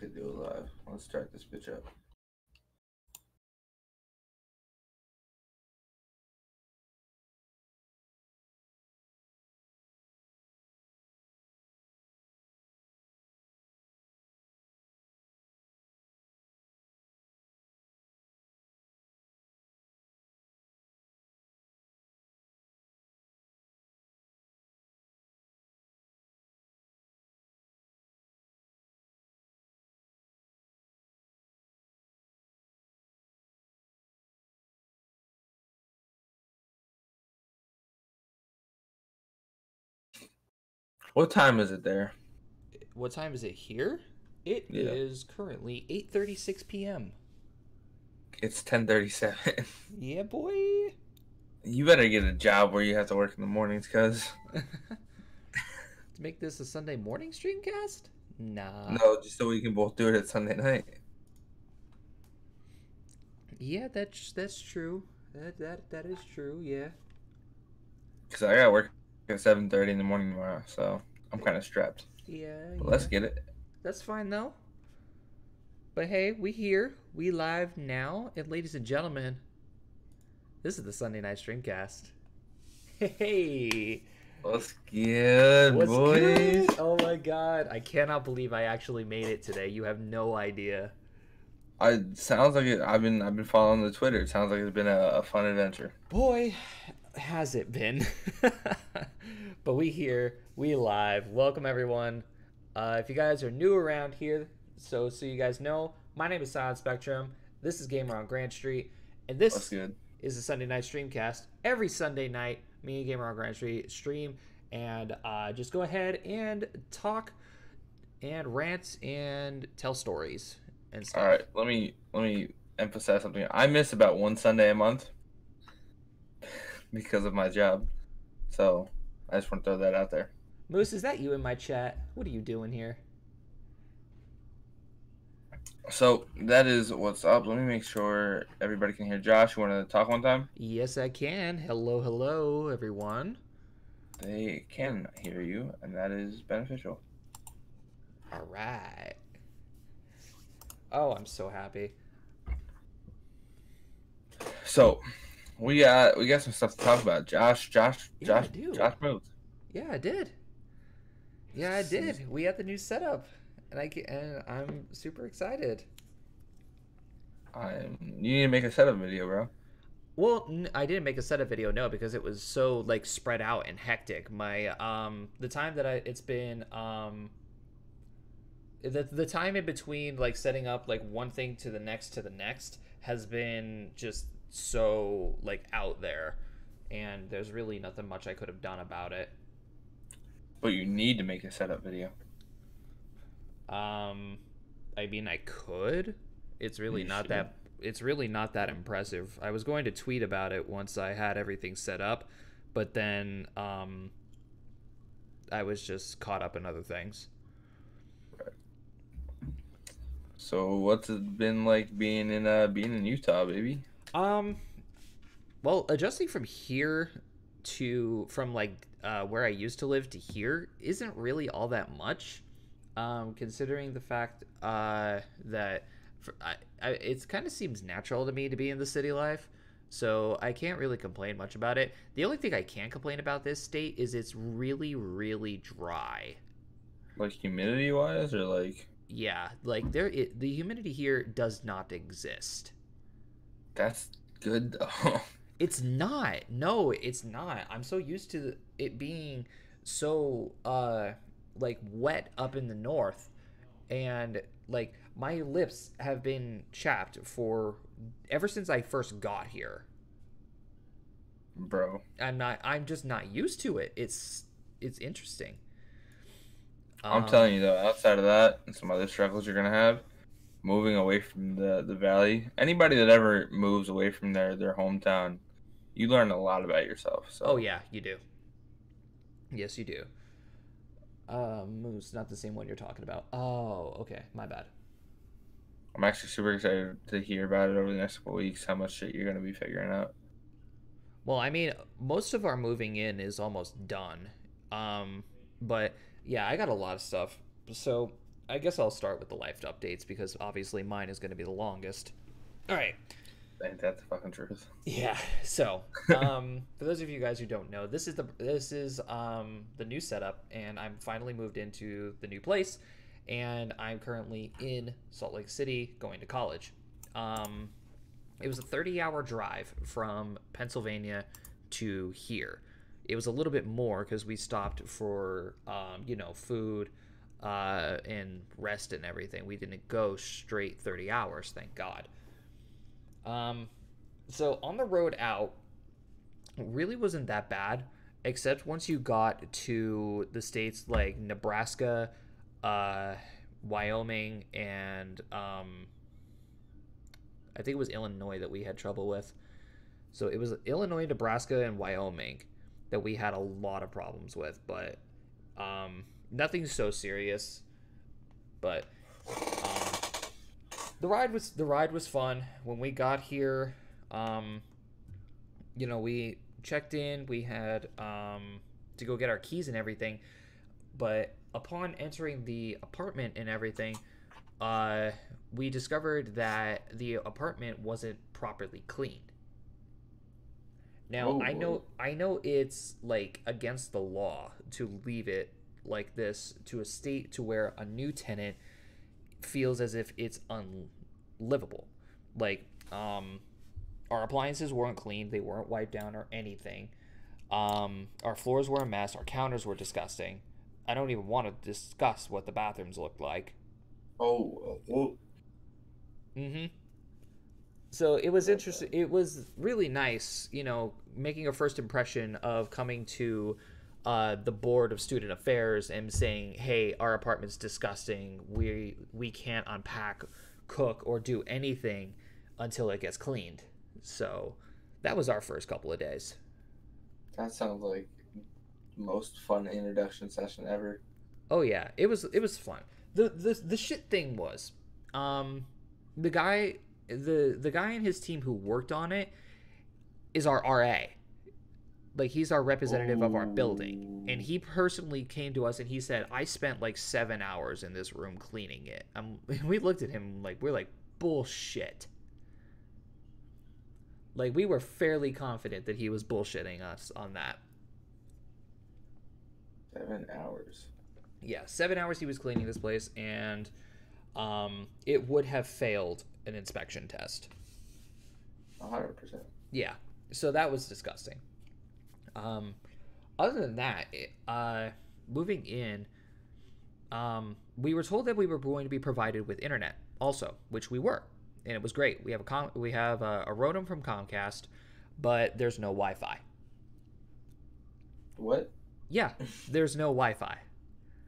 Fuck it, do it live. Let's start this bitch up. What time is it there? What time is it here? It Yeah. is currently 8:36 p.m. It's 10:37. Yeah, boy. You better get a job where you have to work in the mornings, cuz. To make this a Sunday morning streamcast? Nah. No, just so we can both do it at Sunday night. Yeah, that's true. That is true. Yeah. Cause I gotta work at 7:30 in the morning tomorrow, so I'm kind of strapped. Yeah, But yeah. let's get it. That's fine though. But hey, we here. We live now, and ladies and gentlemen, this is the Sunday night streamcast. Hey. What's good, What's boys? good? Oh my god. I cannot believe I actually made it today. You have no idea. I sounds like it. I've been following the Twitter. It sounds like it's been a fun adventure. Boy, has it been. But we here, we live. Welcome everyone. If you guys are new around here, so you guys know, my name is Silent Spectrum. This is Gamer on Grant Street, and What's this good? is a Sunday night streamcast. Every Sunday night, me and Gamer on Grant Street stream and just go ahead and talk and rant and tell stories and stuff. All right, let me emphasize something. I miss about one Sunday a month because of my job, so I just want to throw that out there. Moose, is that you in my chat? What are you doing here? So that is what's up. Let me make sure everybody can hear. Josh, you want to talk one time? Yes, I can. Hello, hello, everyone. They can hear you, and that is beneficial. All right. Oh, I'm so happy. So we got some stuff to talk about. Josh moved. Yeah, I did. Yeah, I did. We had the new setup, and I'm super excited. You need to make a setup video, bro. Well, I didn't make a setup video, no, because it was so like spread out and hectic. My the time that it's been the time in between like setting up like one thing to the next has been just so like out there, and there's really nothing much I could have done about it. But you need to make a setup video. I mean, I could. It's really You not should. that. It's really not that impressive. I was going to tweet about it once I had everything set up, but then I was just caught up in other things. So what's it been like being in Utah, baby? Well, adjusting from here from like where I used to live to here isn't really all that much, considering the fact that it kind of seems natural to me to be in the city life, so I can't really complain much about it. The only thing I can complain about this state is it's really, really dry. Like humidity wise, or like Yeah, like the humidity here does not exist. that's good though. It's not. No, it's not. I'm so used to it being so like wet up in the north, and like my lips have been chapped for ever since I first got here. Bro. I'm just not used to it. It's interesting. I'm telling you though, outside of that and some other struggles you're gonna have, moving away from the valley, anybody that ever moves away from their hometown, you learn a lot about yourself. So Oh yeah, you do. Yes, you do. Moose, not the same one you're talking about. Oh, okay, my bad. I'm actually super excited to hear about it over the next couple weeks, how much shit you're gonna be figuring out. Well, I mean, most of our moving in is almost done. But yeah, I got a lot of stuff. So I guess I'll start with the life updates because obviously mine is going to be the longest. All right. Ain't that the fucking truth? Yeah. So, for those of you guys who don't know, this is the new setup, and I'm finally moved into the new place, and I'm currently in Salt Lake City going to college. It was a 30-hour drive from Pennsylvania to here. It was a little bit more because we stopped for food and rest and everything. We didn't go straight 30 hours, thank God. So on the road out, it really wasn't that bad, except once you got to the states like Nebraska, Wyoming, and I think it was Illinois that we had trouble with. So it was Illinois, Nebraska, and Wyoming that we had a lot of problems with, but nothing so serious. But the ride was fun. When we got here, we checked in. We had to go get our keys and everything. But upon entering the apartment and everything, we discovered that the apartment wasn't properly cleaned. Now, I know it's like against the law to leave it like this to a state to where a new tenant feels as if it's unlivable. Like, our appliances weren't cleaned, they weren't wiped down or anything. Our floors were a mess, our counters were disgusting. I don't even want to discuss what the bathrooms looked like. So it was interesting. It was really nice, making a first impression of coming to the board of student affairs and saying, hey, our apartment's disgusting. We can't unpack, cook, or do anything until it gets cleaned. So that was our first couple of days. That sounds like the most fun introduction session ever. Oh yeah, it was fun. The shit thing was, the guy and his team who worked on it is our RA. Like, he's our representative of our building, and he personally came to us and he said, I spent like 7 hours in this room cleaning it. We looked at him like, we're like, bullshit. Like, we were fairly confident that he was bullshitting us on that. 7 hours. Yeah, 7 hours he was cleaning this place, and it would have failed an inspection test. 100%. Yeah, so that was disgusting. Other than that, moving in, we were told that we were going to be provided with internet also, which we were, and it was great. We have a modem from Comcast, but there's no Wi-Fi. What? Yeah, there's no Wi-Fi.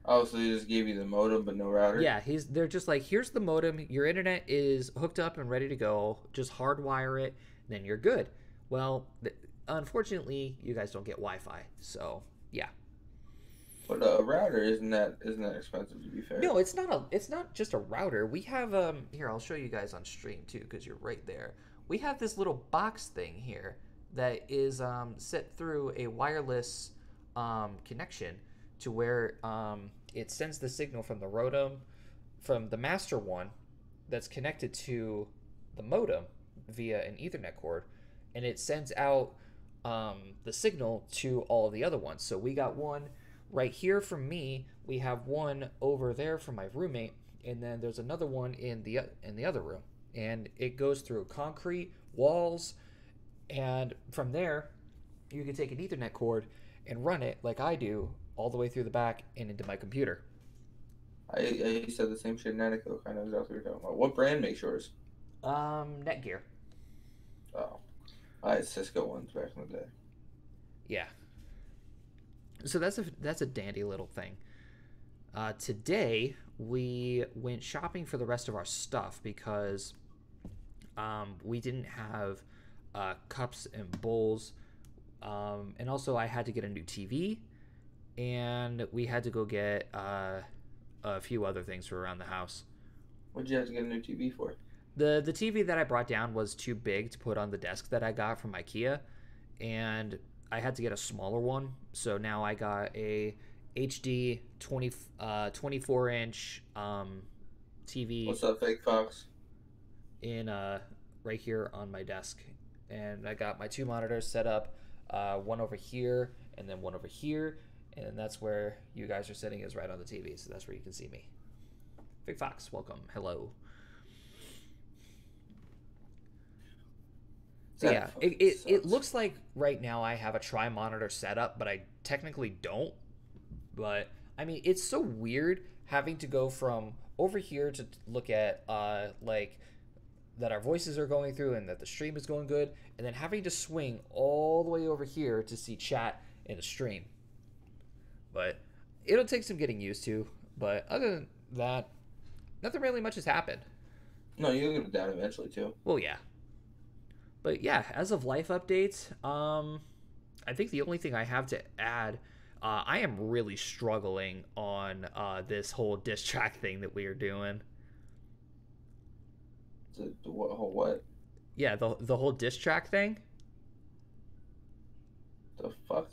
Oh, so they just gave you the modem but no router? Yeah, they're just like, here's the modem, your internet is hooked up and ready to go, just hardwire it, then you're good. Well, unfortunately, you guys don't get Wi-Fi, so yeah. But a router isn't that expensive, to be fair? No, it's not just a router. We have here, I'll show you guys on stream too, because you're right there. We have this little box thing here that is set through a wireless connection to where it sends the signal from the modem, from the master one that's connected to the modem via an Ethernet cord, and it sends out the signal to all of the other ones. So we got one right here from me, we have one over there from my roommate, and then there's another one in the other room, and it goes through concrete walls, and from there you can take an Ethernet cord and run it like I do all the way through the back and into my computer. I said the same shit in Anaco, kind of exactly what you're talking about. What brand makes yours? Netgear. Oh, I had Cisco ones back in the day. Yeah. So that's a dandy little thing. Today we went shopping for the rest of our stuff because we didn't have cups and bowls, and also I had to get a new TV, and we had to go get a few other things for around the house. What did you have to get a new TV for? The TV that I brought down was too big to put on the desk that I got from IKEA, and I had to get a smaller one. So now I got a HD 24-inch TV. What's up, Fake Fox? In right here on my desk, and I got my two monitors set up, one over here and then one over here, and that's where you guys are sitting, is right on the TV, so that's where you can see me. Big Fox, welcome, hello. So yeah, it looks like right now I have a tri-monitor setup, but I technically don't. But I mean, it's so weird having to go from over here to look at like that our voices are going through and that the stream is going good, and then having to swing all the way over here to see chat in a stream. But it'll take some getting used to. But other than that, nothing really much has happened. No, you'll get it down eventually too. Well, yeah. But yeah, as of life updates, I think the only thing I have to add, I am really struggling on this whole diss track thing that we are doing. The what? Yeah, the whole diss track thing. The fuck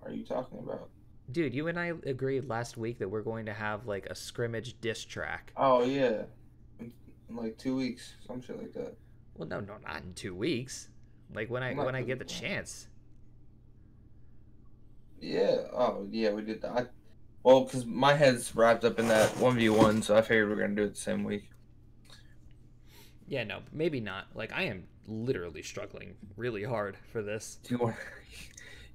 are you talking about? Dude, you and I agreed last week that we're going to have like a scrimmage diss track. Oh yeah, in like 2 weeks, some shit like that. Well, no, not in 2 weeks. Like when I get the chance. Yeah. Oh yeah, we did that. Well, because my head's wrapped up in that 1v1, so I figured we're gonna do it the same week. Yeah, no, maybe not. Like I am literally struggling really hard for this. Do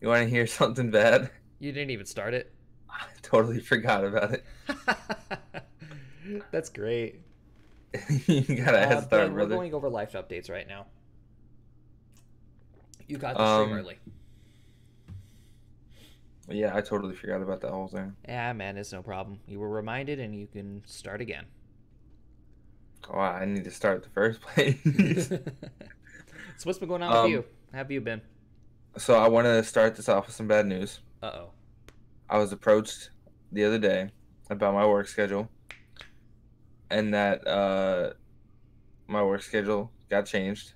you want to hear something bad? You didn't even start it? I totally forgot about it. That's great. You gotta head start, we're brother. going over life updates right now. You got the stream early. Yeah, I totally forgot about that whole thing. Yeah, man, it's no problem. You were reminded, and you can start again. Oh, I need to start at the first place. So what's been going on with you? How have you been? So I wanted to start this off with some bad news. Uh-oh. I was approached the other day about my work schedule, and that my work schedule got changed.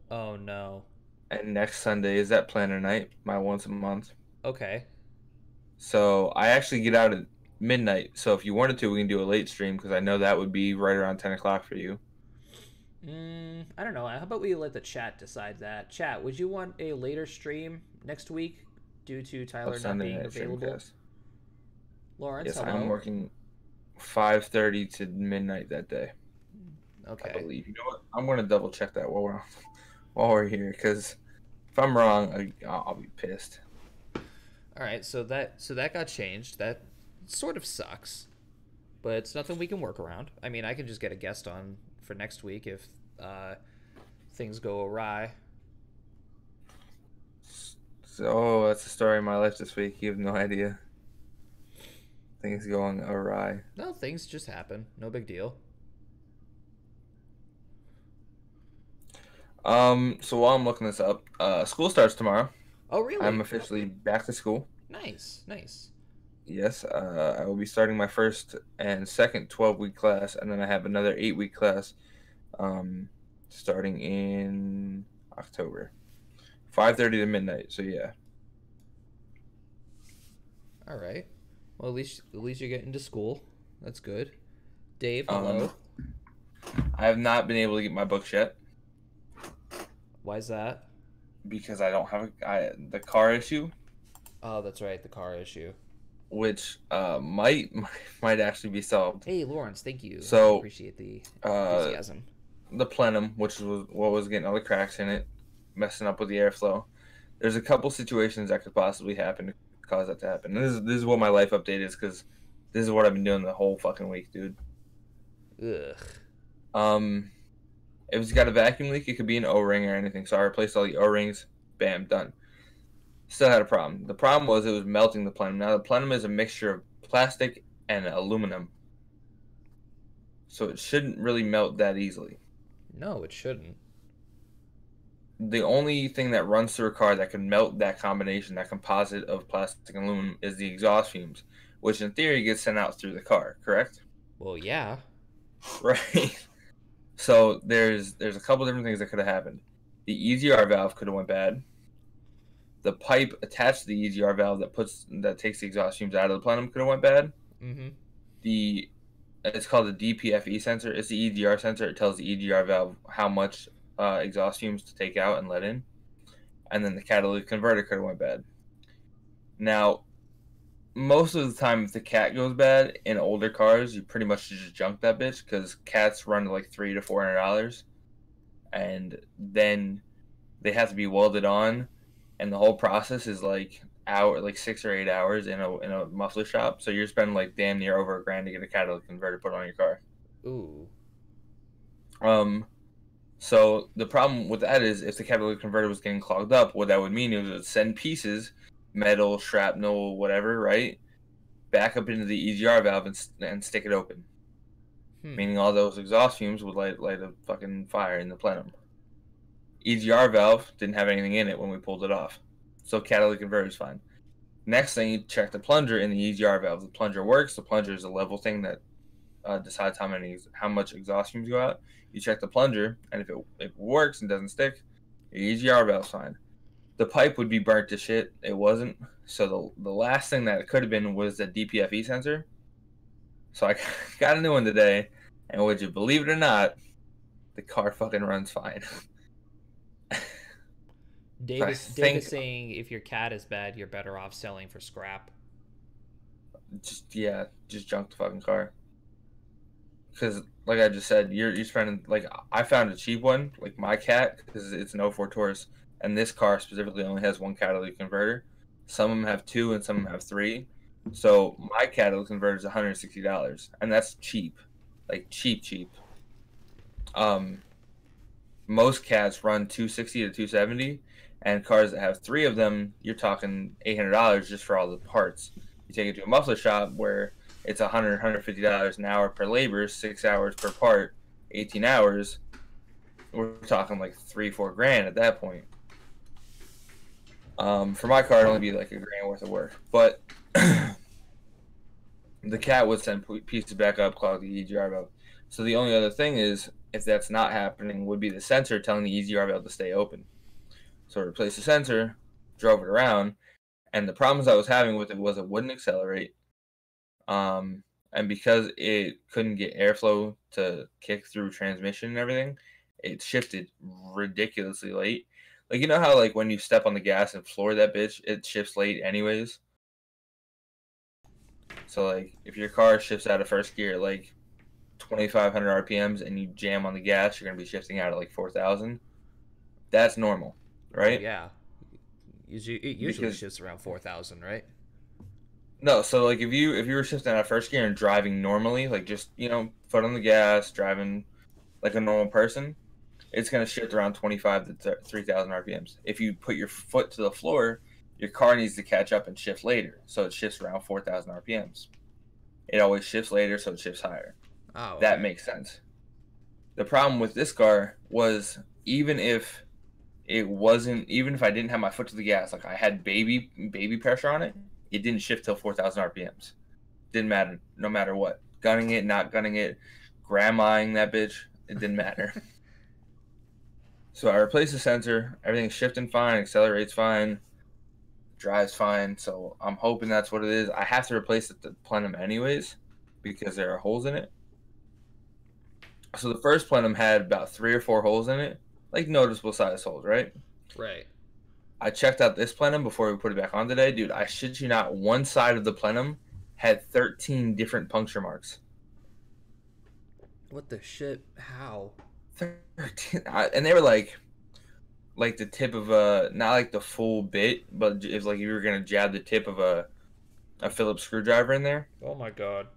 Oh, no. And next Sunday is that planner night, my once a month. Okay. So I actually get out at midnight. So if you wanted to, we can do a late stream, because I know that would be right around 10 o'clock for you. I don't know. How about we let the chat decide that? Chat, would you want a later stream next week due to Tyler not being available? Streamcast. Lawrence, yes, hello? I'm working 5:30 to midnight that day. Okay. I believe. You know what? I'm going to double check that while we're here, because if I'm wrong, I'll be pissed. All right, so that got changed. That sort of sucks, but it's nothing we can work around. I mean, I can just get a guest on for next week if things go awry. So that's the story of my life this week. You have no idea. Things going awry. No, things just happen. No big deal. So while I'm looking this up, school starts tomorrow. Oh, really? I'm officially back to school. Nice. Yes, I will be starting my first and second 12-week class, and then I have another 8-week class starting in October. 5:30 to midnight, so yeah. All right. Well, at least you're getting to school. That's good. Dave, hello. I have not been able to get my books yet. Why's that? Because I don't have the car issue. Oh, that's right, the car issue. Which might actually be solved. Hey, Lawrence, thank you. So I appreciate the enthusiasm. The plenum, which was what was getting all the cracks in it, messing up with the airflow. There's a couple situations that could possibly happen to cause that to happen. And this is what my life update is, because this is what I've been doing the whole fucking week, dude. Ugh. If it's got a vacuum leak, it could be an O-ring or anything. So I replaced all the O-rings. Bam, done. Still had a problem. The problem was it was melting the plenum. Now the plenum is a mixture of plastic and aluminum, so it shouldn't really melt that easily. No, it shouldn't. The only thing that runs through a car that can melt that combination, that composite of plastic and aluminum, is the exhaust fumes, which in theory gets sent out through the car, correct? Well, yeah. Right. So there's a couple different things that could have happened. The EGR valve could have went bad. the pipe attached to the EGR valve that takes the exhaust fumes out of the plenum could have went bad. Mm-hmm. It's called the DPFE sensor. It's the EGR sensor. It tells the EGR valve how much exhaust fumes to take out and let in. And then the catalytic converter could have went bad. Now, most of the time, if the cat goes bad in older cars, you pretty much just junk that bitch because cats run to like $300 to $400, and then they have to be welded on, and the whole process is like 6 or 8 hours in a muffler shop. So you're spending like damn near over $1,000 to get a catalytic converter put on your car. Ooh. So the problem with that is if the catalytic converter was getting clogged up, what that would mean is it would send pieces, metal, shrapnel, whatever, right, back up into the EGR valve and stick it open. Meaning all those exhaust fumes would light a fucking fire in the plenum. EGR valve didn't have anything in it when we pulled it off. So catalytic converter is fine. Next thing, you check the plunger in the EGR valve. The plunger works. The plunger is a level thing that decides how much exhaust fumes go out. You check the plunger, and if it works and doesn't stick, your EGR valve's fine. The pipe would be burnt to shit. It wasn't. So the last thing that it could have been was the DPFE sensor. So I got a new one today, and would you believe it or not, the car fucking runs fine. Dave is saying if your cat is bad, you're better off selling for scrap. Just junk the fucking car. Because, like I just said, you're spending, like, I found a cheap one, like my cat, because it's an 04 Taurus, and this car specifically only has one catalytic converter. Some of them have 2 and some of them have 3. So my catalytic converter is $160, and that's cheap. Like, cheap. Most cats run 260 to 270, and cars that have 3 of them, you're talking $800 just for all the parts. You take it to a muffler shop where it's $150 an hour per labor, 6 hours per part, 18 hours. We're talking like $3-4 grand at that point. For my car, it'd only be like $1 grand worth of work. But the cat would send pieces back up, clog the EGR valve. So the only other thing is, if that's not happening, would be the sensor telling the EGR valve to stay open. So I replaced the sensor, drove it around, and the problems I was having with it was it wouldn't accelerate. And because it couldn't get airflow to kick through transmission and everything, it shifted ridiculously late. Like, you know how, like, when you step on the gas and floor that bitch, it shifts late anyways? So, like, if your car shifts out of first gear, like, 2,500 RPMs and you jam on the gas, you're going to be shifting out at, like, 4,000. That's normal, right? Oh, yeah. It usually shifts around 4,000, right? No, so, like, if you were shifting out of first gear and driving normally, like, just, foot on the gas, driving like a normal person, it's going to shift around 25 to 3,000 RPMs. If you put your foot to the floor, your car needs to catch up and shift later. So it shifts around 4,000 RPMs. It always shifts later, so it shifts higher. Oh, okay. That makes sense. The problem with this car was even if I didn't have my foot to the gas, like I had baby pressure on it, it didn't shift till 4,000 RPMs. Didn't matter, no matter what. Gunning it, not gunning it, grandmaing that bitch, it didn't matter. So I replaced the sensor. Everything's shifting fine, accelerates fine, drives fine. So I'm hoping that's what it is. I have to replace the plenum anyways because there are holes in it. So the first plenum had about 3 or 4 holes in it, like noticeable size holes, right? Right. I checked out this plenum before we put it back on today. Dude, I shit you not, one side of the plenum had 13 different puncture marks. What the shit? How? 13, and they were like the tip of not like the full bit, but it's like if you were gonna jab the tip of a Phillips screwdriver in there. Oh my god!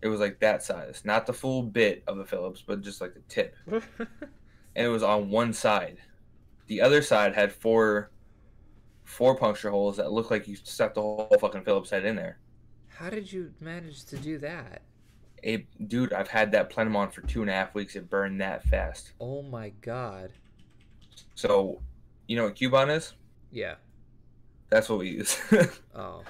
It was like that size, not the full bit of a Phillips, but just like the tip. And it was on one side. The other side had four puncture holes that looked like you stuck the whole fucking Phillips head in there. How did you manage to do that? Dude, I've had that plenum on for 2.5 weeks. It burned that fast. Oh my god. So, you know what Cubon is? Yeah. That's what we use. Oh.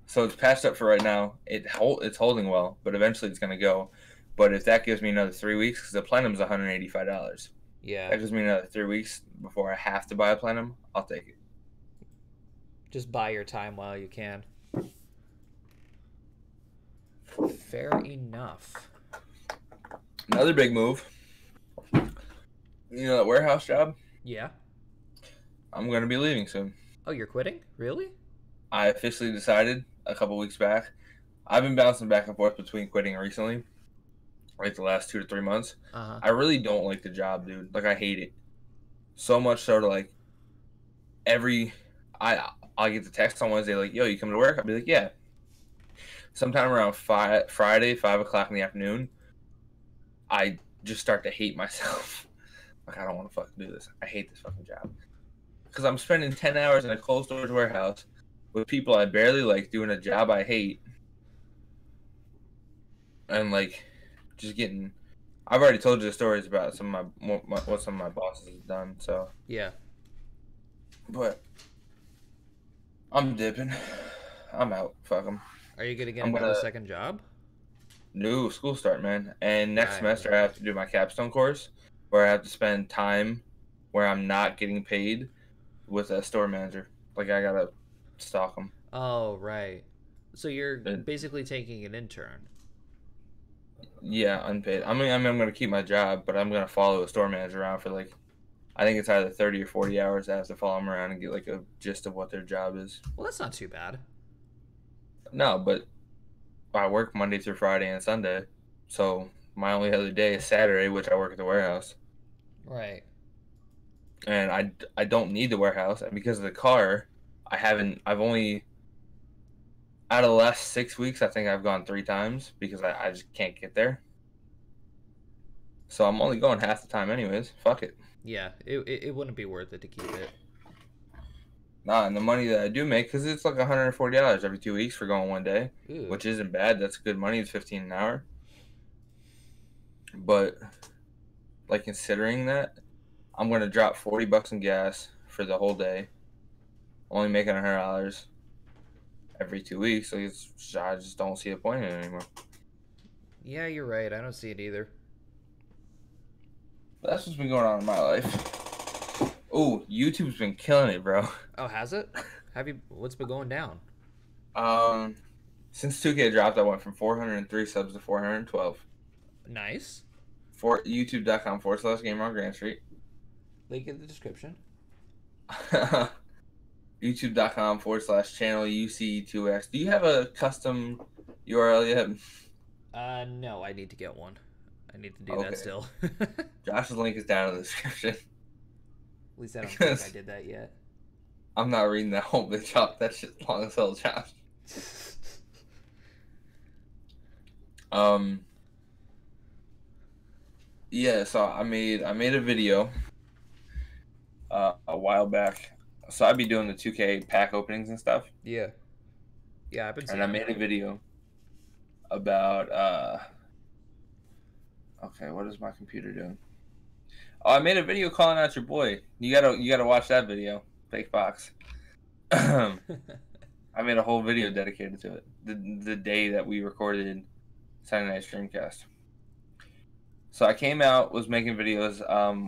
So it's patched up for right now. It's holding well, but eventually it's going to go. But if that gives me another 3 weeks, because the plenum's $185. Yeah. That gives me another 3 weeks before I have to buy a plenum, I'll take it. Just buy your time while you can. Fair enough. Another big move. You know that warehouse job? Yeah. I'm gonna be leaving soon. Oh, you're quitting? Really? I officially decided a couple weeks back. I've been bouncing back and forth between quitting recently, like the last 2 to 3 months. Uh-huh. I really don't like the job, dude. Like I hate it so much so to like every I get the text on Wednesday like, "Yo, you come to work?" I'll be like, "Yeah." Sometime around Friday, 5 o'clock in the afternoon, I just start to hate myself. Like I don't want to fucking do this. I hate this fucking job because I'm spending 10 hours in a cold storage warehouse with people I barely like doing a job I hate, and like just getting. I've already told you the stories about some of what some of my bosses have done. So Yeah. but I'm dipping. I'm out. Fuck them. Are you gonna get I'm another gonna second job? new school start, man. And next Right. semester I have to do my capstone course where I have to spend time where I'm not getting paid with a store manager. Like I gotta stalk them. Oh, right. So you're And, basically taking an intern. yeah, unpaid. I mean, I'm gonna keep my job, but I'm gonna follow a store manager around for like, I think it's either 30 or 40 hours. I have to follow them around and get like a gist of what their job is. Well, that's not too bad. No, but I work Monday through Friday and Sunday, so my only other day is Saturday, which I work at the warehouse. Right. And I don't need the warehouse, and because of the car, I've only out of the last 6 weeks I think I've gone 3 times because I just can't get there. So I'm only going half the time anyways. Fuck it. Yeah, it wouldn't be worth it to keep it. Nah, and the money that I do make, because it's like $140 every 2 weeks for going one day, Ooh. which isn't bad. That's good money. It's 15 an hour. But like considering that, I'm gonna drop $40 in gas for the whole day, only making $100 every 2 weeks. So I just don't see the point in it anymore. Yeah, you're right. I don't see it either. But that's what's been going on in my life. Oh, YouTube's been killing it, bro. Oh, has it? What's been going down? Since 2K dropped, I went from 403 subs to 412. Nice. For youtube.com/gamer on Grand Street. Link in the description. youtube.com/channel UC2X. Do you have a custom URL yet? No, I need to get one. I need to do Okay. that still. Josh's link is down in the description. At least I don't think I did that yet. I'm not reading that whole bitch up. That shit's long as hell, Josh. Yeah, so I made a video a while back. So I'd be doing the 2K pack openings and stuff. Yeah. Yeah, I've been seeing And I made a video about okay, what is my computer doing? Oh, I made a video calling out your boy. You gotta watch that video. Fake box. I made a whole video dedicated to it. The day that we recorded Saturday Night Streamcast. So I came out, was making videos.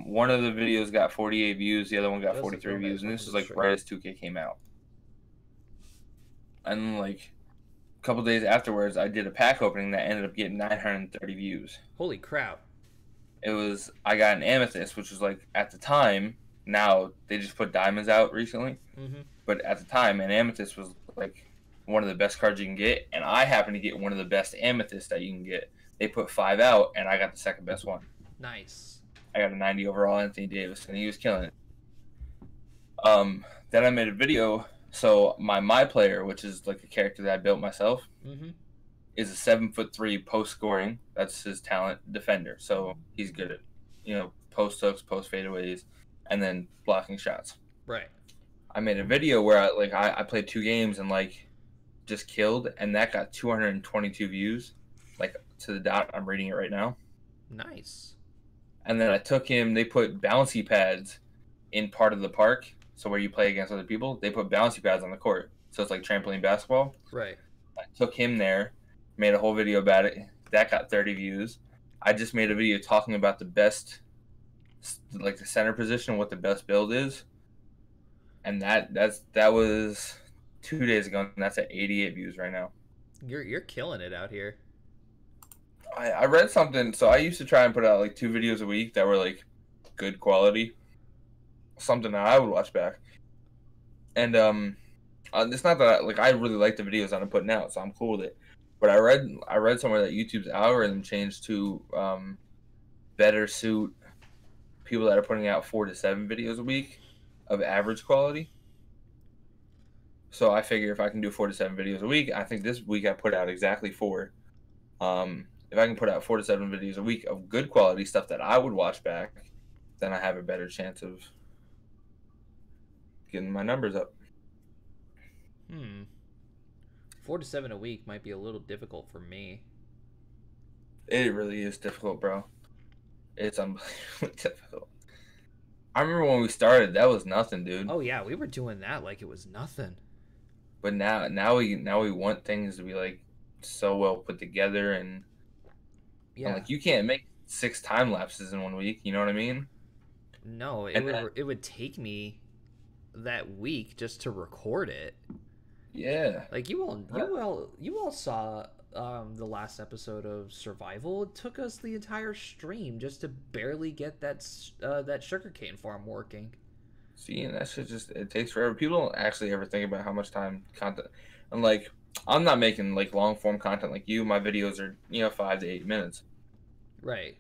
One of the videos got 48 views, the other one got 43 views, and this was like right as 2K came out. And like a couple days afterwards, I did a pack opening that ended up getting 930 views. Holy crap. I got an amethyst, which was like at the time, now they just put diamonds out recently. Mm-hmm. But at the time, an amethyst was like one of the best cards you can get, and I happened to get one of the best amethysts that you can get. They put 5 out, and I got the second best one. Nice. I got a 90 overall Anthony Davis, and he was killing it. Then I made a video. So my player, which is like a character that I built myself, Mm-hmm. is a 7'3" post scoring. That's his talent, defender. So he's good at, post hooks, post fadeaways, and then blocking shots. Right. I made a video where I played 2 games and like just killed, and that got 222 views, like to the dot. I'm reading it right now. Nice. And then I took him. They put bouncy pads in part of the park, so where you play against other people, they put bouncy pads on the court, so it's like trampoline basketball. Right. I took him there, made a whole video about it. That got 30 views. I just made a video talking about the best, like the center position, what the best build is, and that was 2 days ago, and that's at 88 views right now. You're killing it out here. I read something. So I used to try and put out like 2 videos a week that were like good quality, something that I would watch back. And it's not that like I really like the videos that I'm putting out, so I'm cool with it. But I read somewhere that YouTube's algorithm changed to better suit people that are putting out 4 to 7 videos a week of average quality. So I figure if I can do 4 to 7 videos a week, I think this week I put out exactly 4. If I can put out 4 to 7 videos a week of good quality stuff that I would watch back, then I have a better chance of getting my numbers up. 4 to 7 a week might be a little difficult for me. It really is difficult, bro. It's unbelievably difficult. I remember when we started, that was nothing, dude. Oh yeah, we were doing that like it was nothing. But now we want things to be like so well put together, and like you can't make 6 time lapses in 1 week. You know what I mean? No, it would take me that week just to record it. Yeah. Like you all saw the last episode of Survival. It took us the entire stream just to barely get that sugarcane farm working. See, and that shit it takes forever. People don't actually ever think about how much time content. And like, I'm not making like long form content like you. My videos are 5 to 8 minutes. Right.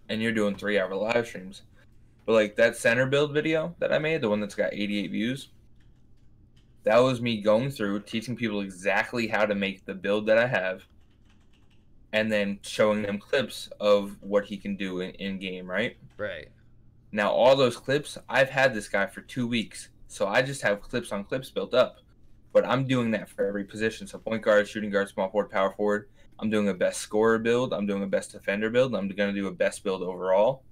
And you're doing 3-hour live streams. But like that center build video that I made, the one that's got 88 views, that was me going through teaching people exactly how to make the build that I have, and then showing them clips of what he can do in game, right? Right. Now, all those clips, I've had this guy for 2 weeks, so I just have clips on clips built up. But I'm doing that for every position. So point guard, shooting guard, small forward, power forward. I'm doing a best scorer build. I'm doing a best defender build. I'm going to do a best build overall.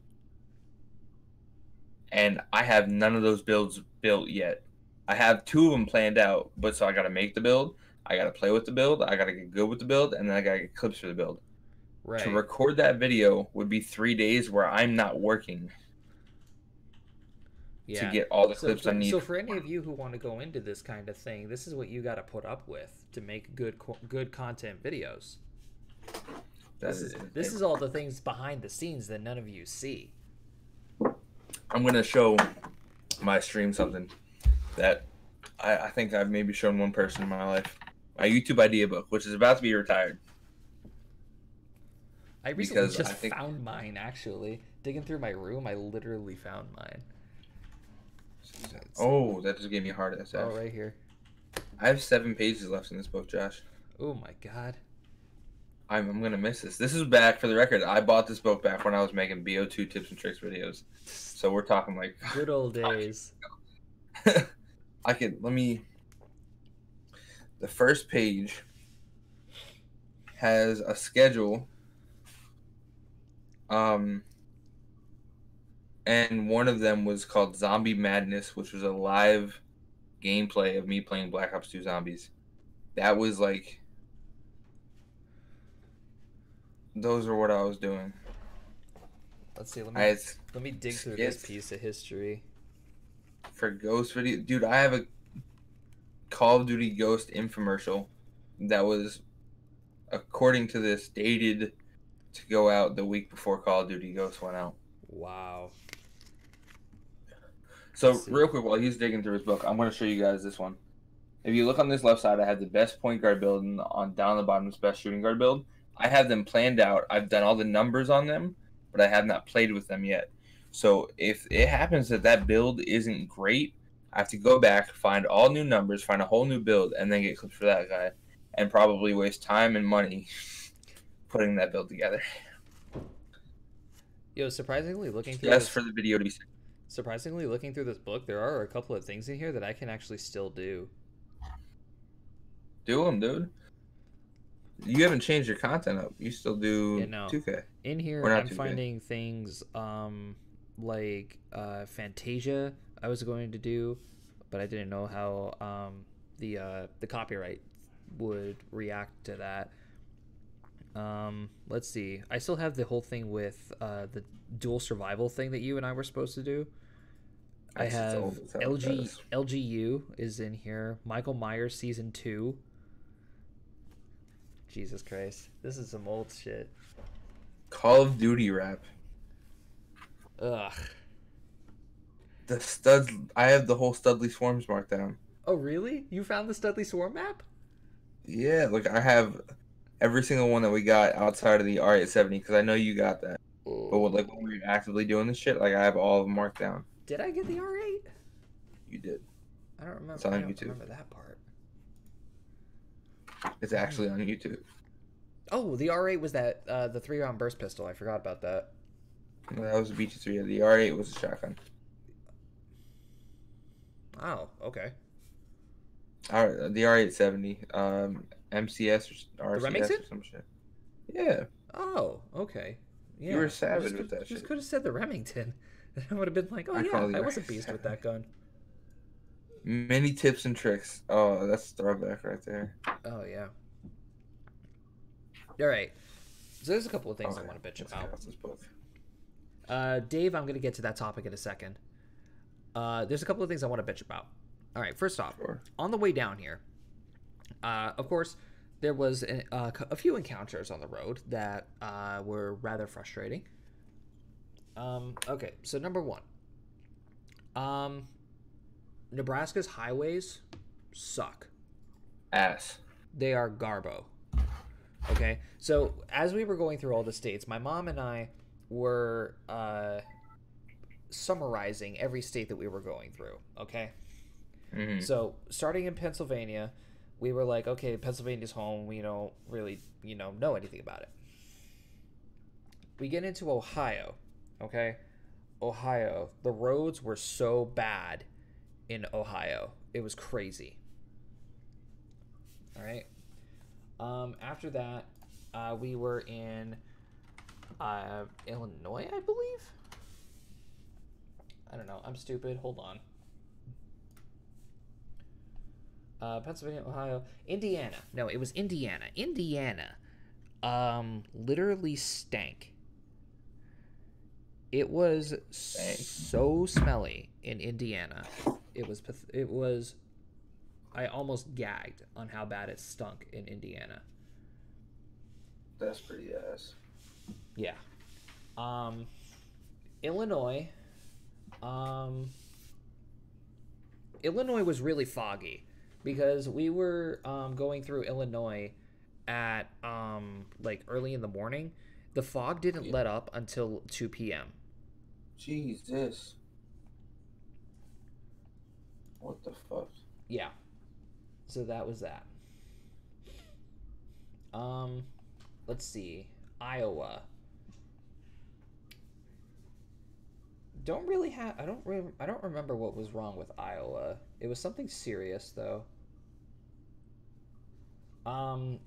And I have none of those builds built yet. I have 2 of them planned out, but so I got to make the build. I got to play with the build. I got to get good with the build, and then I got to get clips for the build. Right. To record that video would be 3 days where I'm not working. To get all the clips I need. So for any of you who want to go into this kind of thing, this is what you got to put up with to make good content videos. This is all the things behind the scenes that none of you see. I'm going to show my stream something that I think I've maybe shown one person in my life. My YouTube idea book, which is about to be retired. I recently found mine, actually. Digging through my room, I literally found mine. Oh, that just gave me a heart attack. Oh, right here. I have 7 pages left in this book, Josh. Oh my god. I'm gonna miss this. This is back, for the record, I bought this book back when I was making BO2 tips and tricks videos. So we're talking like good old days. The first page has a schedule. And one of them was called Zombie Madness, which was a live gameplay of me playing Black Ops 2 Zombies. That was like... Those are what I was doing. Let's see, let me dig through this piece of history. For Ghost video... Dude, I have a Call of Duty Ghost infomercial that was, according to this, dated to go out the week before Call of Duty Ghost went out. Wow. So real quick, while he's digging through his book, I'm going to show you guys this one. If you look on this left side, I have the best point guard build, and down the bottom is best shooting guard build. I have them planned out. I've done all the numbers on them, but I have not played with them yet. So if it happens that build isn't great, I have to go back, find all new numbers, find a whole new build, and then get clips for that guy, and probably waste time and money putting that build together. Yo, surprisingly looking through just for the video to be. Surprisingly, looking through this book, there are a couple of things in here that I can actually still do. Do them, dude. You haven't changed your content up. You still do 2K. In here, I'm finding things like Fantasia I was going to do, but I didn't know how the copyright would react to that. Let's see. I still have the whole thing with the dual survival thing that you and I were supposed to do. I It's have old as hell, guys. LGU is in here. Michael Myers season 2. Jesus Christ, this is some old shit. Call of Duty rap. Ugh. The studs. I have the whole Studley Swarms marked down. Oh really? You found the Studley Swarm map? Yeah, like I have every single one that we got outside of the R870 because I know you got that. But Oh. like when we were actively doing this shit, like I have all of them marked down. Did I get the R8? You did. I don't remember. It's on I don't YouTube. remember that part. It's actually on YouTube. Oh, the R8 was that the 3-round burst pistol. I forgot about that. That was a BT3. The R8 was a shotgun. Oh, okay. The R870, MCS or RCS Remington? or some shit. Yeah, Oh, okay. Yeah. you were savage with that Just shit. could have said the Remington. I would have been like, oh yeah, I was a beast with that gun. Many tips and tricks. Oh, that's throwback right there. Oh yeah. All right. So there's a couple of things I want to bitch Let's about. get off this book. Dave, I'm going to get to that topic in a second. There's a couple of things I want to bitch about. All right, first off, on the way down here, of course, there was a few encounters on the road that were rather frustrating. Okay, so number one, Nebraska's highways suck. Ass. They are garbo. Okay, so as we were going through all the states, my mom and I were summarizing every state that we were going through. Okay, so starting in Pennsylvania, we were like, okay, Pennsylvania's home. We don't really, know anything about it. We get into Ohio. Okay, Ohio. The roads were so bad in Ohio. It was crazy. All right. After that, we were in Illinois, I believe. I don't know. I'm stupid. Hold on. Pennsylvania, Ohio, Indiana. No, it was Indiana. Indiana, literally stank. It was so smelly in Indiana. It was. I almost gagged on how bad it stunk in Indiana. That's pretty ass. Yeah. Illinois. Illinois was really foggy because we were going through Illinois at like early in the morning. The fog didn't let up until 2 p.m. Jesus. What the fuck? Yeah. So that was that. Let's see. Iowa. I don't remember what was wrong with Iowa. It was something serious though.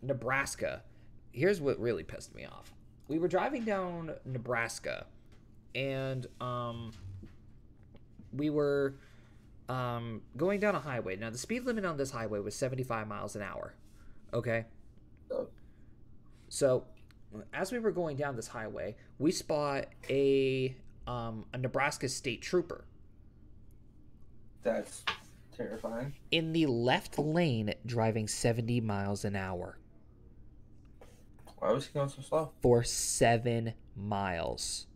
Nebraska. Here's what really pissed me off. We were driving down Nebraska and we were going down a highway. Now the speed limit on this highway was 75 miles an hour. Okay? So as we were going down this highway, we spot a Nebraska state trooper. That's terrifying. In the left lane driving 70 miles an hour. Why was he going so slow? For 7 miles.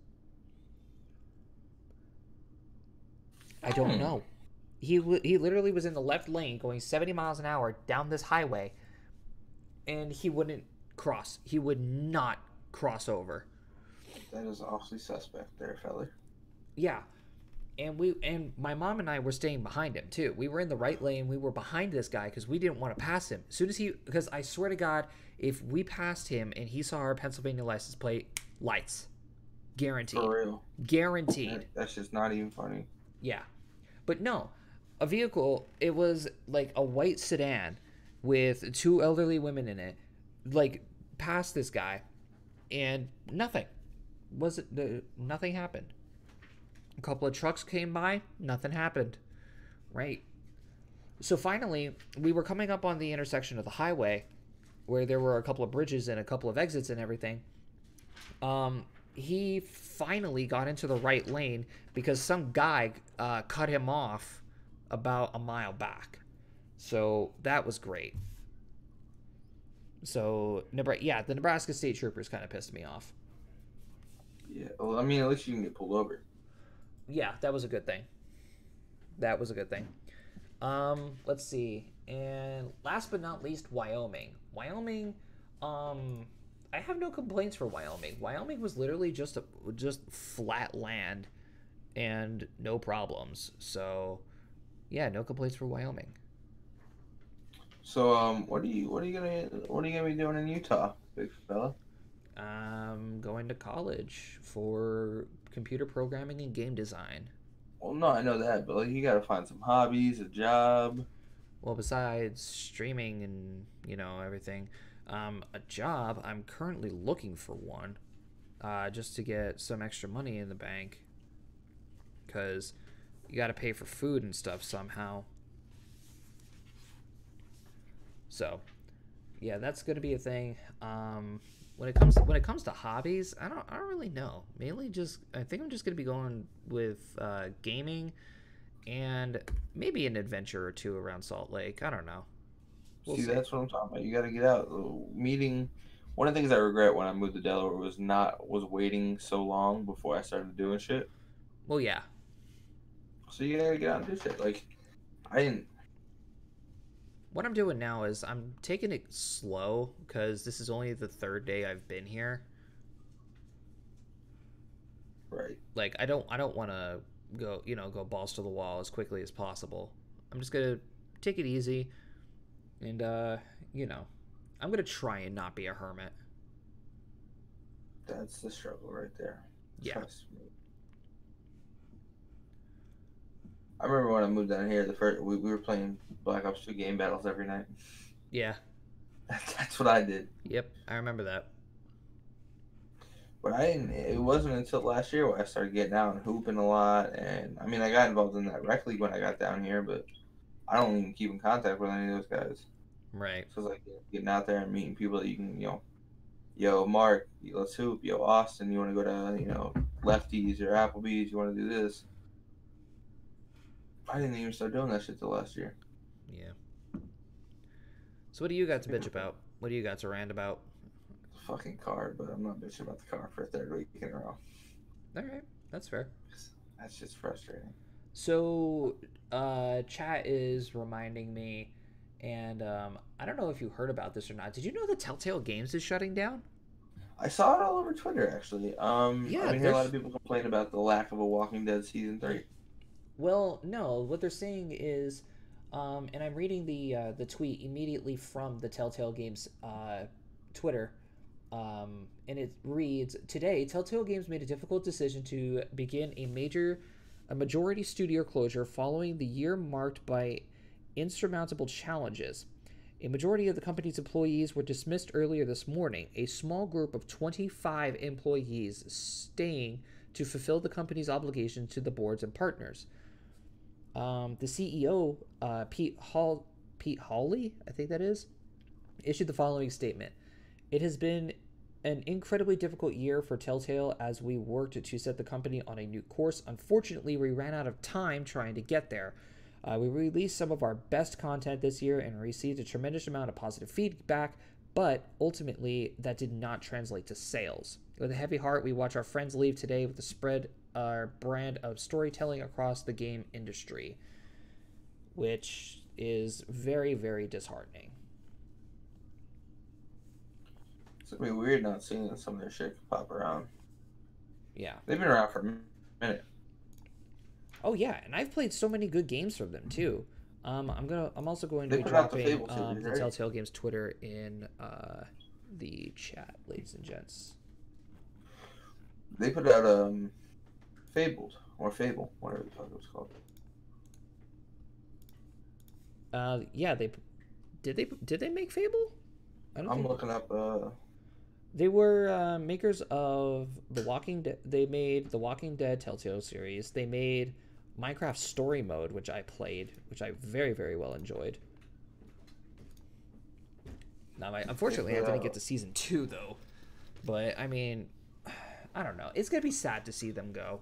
I don't know. He literally was in the left lane going 70 miles an hour down this highway, and he wouldn't cross. He would not cross over. That is awfully suspect there, fella. Yeah. And my mom and I were staying behind him too. We were in the right lane. We were behind this guy because we didn't want to pass him. As soon as because I swear to God, if we passed him and he saw our Pennsylvania license plate, lights. Guaranteed. For real. Guaranteed. That's just not even funny. Yeah. But no, a vehicle, it was like a white sedan with 2 elderly women in it, like past this guy, and nothing. Nothing happened. A couple of trucks came by, nothing happened. Right? So finally, we were coming up on the intersection of the highway where there were a couple of bridges and a couple of exits and everything. he finally got into the right lane because some guy cut him off about a mile back. So that was great. So, yeah, the Nebraska State Troopers kind of pissed me off. Yeah, well, I mean, at least you can get pulled over. Yeah, that was a good thing. That was a good thing. Let's see. And last but not least, Wyoming. Wyoming, I have no complaints for Wyoming. Wyoming was literally just flat land and no problems. So, yeah, no complaints for Wyoming. So, what are you gonna be doing in Utah, big fella? I'm going to college for computer programming and game design. Well, no, I know that, but like, you gotta find some hobbies, a job. Well, besides streaming and everything, a job. I'm currently looking for one, just to get some extra money in the bank, because you got to pay for food and stuff somehow. So, yeah, that's gonna be a thing. When it comes to hobbies, I don't really know. Mainly just I think I'm just gonna be going with gaming and maybe an adventure or two around Salt Lake. I don't know. We'll see. That's what I'm talking about. You got to get out. Meeting. One of the things I regret when I moved to Delaware was waiting so long before I started doing shit. Well, yeah. So you gotta get out and do shit. Like, I didn't. What I'm doing now is I'm taking it slow because this is only the third day I've been here. Right. Like I don't want to go balls to the wall as quickly as possible. I'm just gonna take it easy, and I'm gonna try and not be a hermit. That's the struggle right there. Yeah. I remember when I moved down here, we were playing Black Ops 2 game battles every night. Yeah. That's what I did. Yep, I remember that. But it wasn't until last year where I started getting out and hooping a lot. And I mean, I got involved in that rec league when I got down here, but I don't even keep in contact with any of those guys. Right. So it's like getting out there and meeting people that you can, yo, Mark, let's hoop. Yo, Austin, you want to go to, Lefties or Applebee's? You want to do this? I didn't even start doing that shit till last year. Yeah. So what do you got to bitch about? What do you got to rant about? Fucking car, but I'm not bitching about the car for a third week in a row. All right, that's fair. That's just frustrating. So, chat is reminding me, and I don't know if you heard about this or not. Did you know that Telltale Games is shutting down? I saw it all over Twitter, actually. Yeah, I've been hearing a lot of people complain about the lack of a Walking Dead season 3. Well, no. What they're saying is, and I'm reading the tweet immediately from the Telltale Games Twitter. And it reads, today, Telltale Games made a difficult decision to begin a majority studio closure following the year marked by insurmountable challenges. A majority of the company's employees were dismissed earlier this morning, a small group of 25 employees staying to fulfill the company's obligations to the boards and partners. The CEO, Pete Hawley, I think that is, issued the following statement. It has been an incredibly difficult year for Telltale as we worked to set the company on a new course. Unfortunately, we ran out of time trying to get there. We released some of our best content this year and received a tremendous amount of positive feedback, but ultimately that did not translate to sales. With a heavy heart, we watch our friends leave today with the spread our brand of storytelling across the game industry, which is very, very disheartening. It's gonna be weird not seeing some of their shit pop around. Yeah. They've been around for a minute. Oh yeah, and I've played so many good games from them too. I'm also going to be dropping the Telltale Games Twitter in the chat, ladies and gents. They put out Fabled or Fable, whatever the fuck it was called. Yeah, did they make Fable? I'm looking up. They were makers of The Walking Dead. They made The Walking Dead Telltale series. They made Minecraft Story Mode, which I played, which I very, very well enjoyed. Now, unfortunately, I didn't get to season 2 though. But I mean, I don't know. It's gonna be sad to see them go.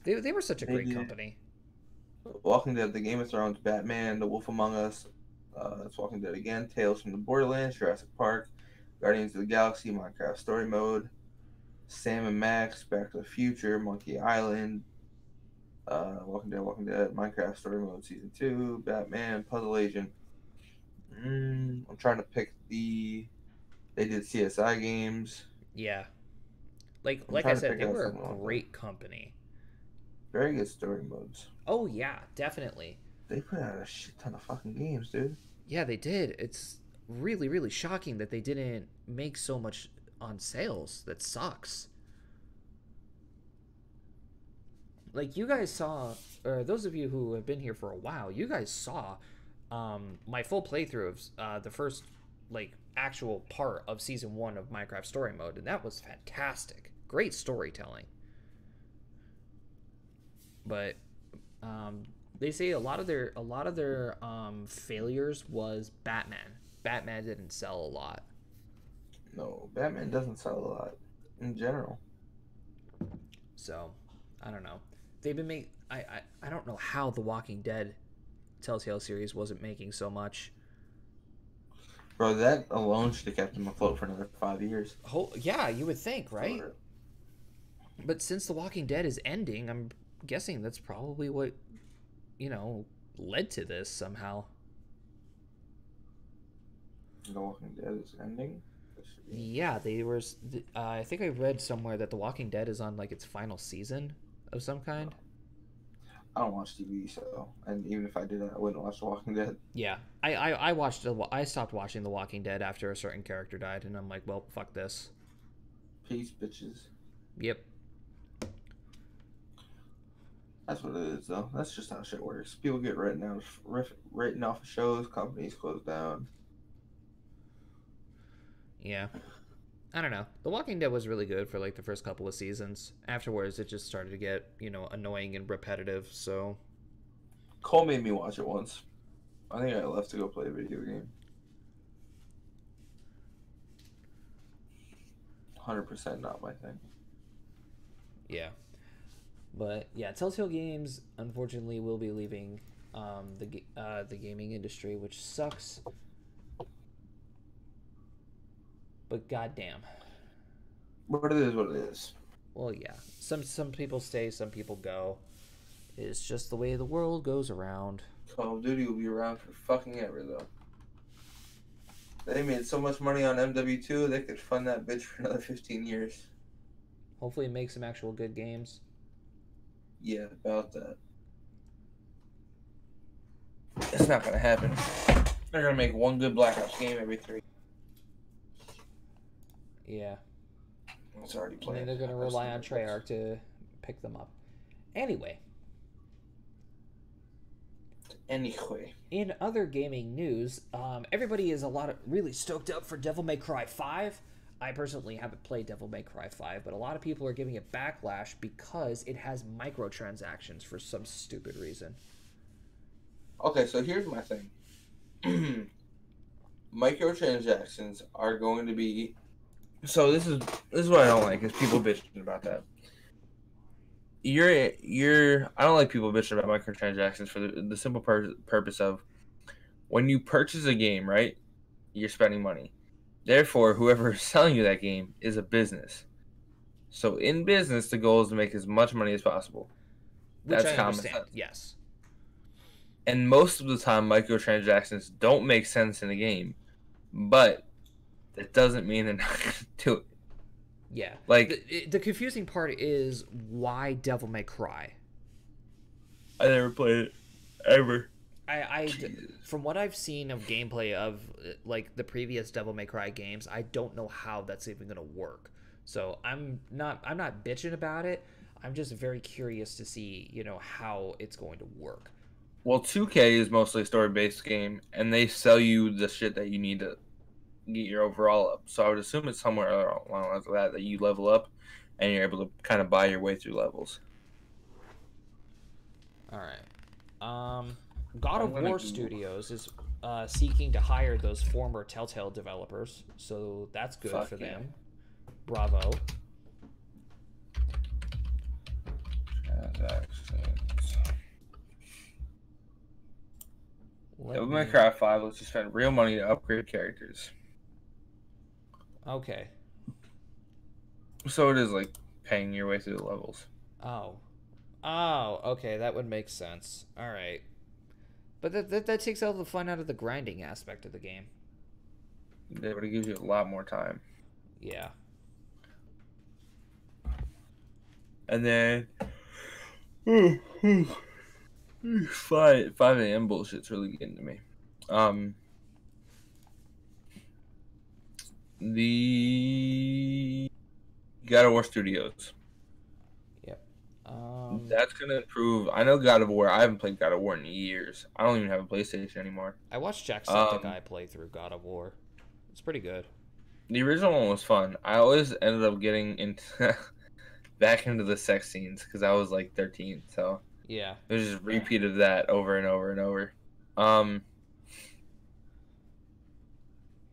They were such a great company. Walking Dead, The Game of Thrones, Batman, The Wolf Among Us, that's Walking Dead again, Tales from the Borderlands, Jurassic Park, Guardians of the Galaxy, Minecraft Story Mode, Sam and Max, Back to the Future, Monkey Island, Walking Dead, Minecraft Story Mode Season 2, Batman, Puzzle Agent. I'm trying to pick They did CSI games. Yeah. Like I said, they were a great company. Very good story modes. Oh, yeah, definitely. They put out a shit ton of fucking games, dude. Yeah, they did. It's really, really shocking that they didn't make so much on sales. That sucks. Like, you guys saw, or those of you who have been here for a while, you guys saw my full playthrough of the first, like, actual part of Season 1 of Minecraft Story Mode, and that was fantastic. Great storytelling. But they say a lot of their failures was Batman. Batman didn't sell a lot. No, Batman doesn't sell a lot in general. So, I don't know. They've been I don't know how the Walking Dead Telltale series wasn't making so much. Bro, that alone should have kept them afloat for another 5 years. Yeah, you would think, right? But since The Walking Dead is ending, I'm guessing that's probably what, led to this somehow. The Walking Dead is ending? Yeah, I think I read somewhere that The Walking Dead is on, like, its final season of some kind. I don't watch TV, and even if I did, I wouldn't watch The Walking Dead. Yeah, I stopped watching The Walking Dead after a certain character died, and I'm like, well, fuck this. Peace, bitches. Yep. That's what it is, though. That's just how shit works. People get written off of shows, companies close down. Yeah. I don't know. The Walking Dead was really good for, like, the first couple of seasons. Afterwards, it just started to get, annoying and repetitive, so... Cole made me watch it once. I think I left to go play a video game. 100% not my thing. Yeah. But, yeah, Telltale Games, unfortunately, will be leaving the gaming industry, which sucks. But goddamn. But it is what it is. Well, yeah. Some people stay, some people go. It's just the way the world goes around. Call of Duty will be around for fucking ever, though. They made so much money on MW2, they could fund that bitch for another 15 years. Hopefully it makes some actual good games. Yeah, about that. It's not gonna happen. They're gonna make one good Black Ops game every 3. Yeah. It's already planned. And then they're going to rely on Treyarch to pick them up. Anyway. In other gaming news, everybody is really stoked up for Devil May Cry 5. I personally haven't played Devil May Cry 5, but a lot of people are giving it backlash because it has microtransactions for some stupid reason. Okay, so here's my thing. Microtransactions are going to be... So this is what I don't like, is people bitching about that. I don't like people bitching about microtransactions for the simple purpose of, when you purchase a game, right, you're spending money. Therefore, whoever is selling you that game is a business. So in business, the goal is to make as much money as possible. Which I understand, yes. And most of the time, microtransactions don't make sense in a game, but that doesn't mean they're not going to do it. Yeah. Like, the confusing part is why Devil May Cry. I never played it ever. From what I've seen of gameplay of, like, the previous Devil May Cry games, I don't know how that's even going to work. So I'm not bitching about it. I'm just very curious to see, how it's going to work. Well, 2K is mostly a story-based game, and they sell you the shit that you need to get your overall up. So I would assume it's somewhere along the lines of that you level up, and you're able to kind of buy your way through levels. All right. God of War Studios is seeking to hire those former Telltale developers, so that's good for them. Bravo. Vaccines. Let Devil me... May Cry 5 lets you spend real money to upgrade characters. Okay. So it is like paying your way through the levels. Oh. Oh, okay, that would make sense. All right. But that takes all the fun out of the grinding aspect of the game. Yeah, but it gives you a lot more time. Yeah. And then 5 a.m. bullshit's really getting to me. The God of War Studios. Yep. That's gonna improve. I know God of War. I haven't played God of War in years. I don't even have a PlayStation anymore. I watched Jacksepticeye play through God of War. It's pretty good. The original one was fun. I always ended up getting into back into the sex scenes because I was like 13. So Yeah. it was just repeat of that over and over and over.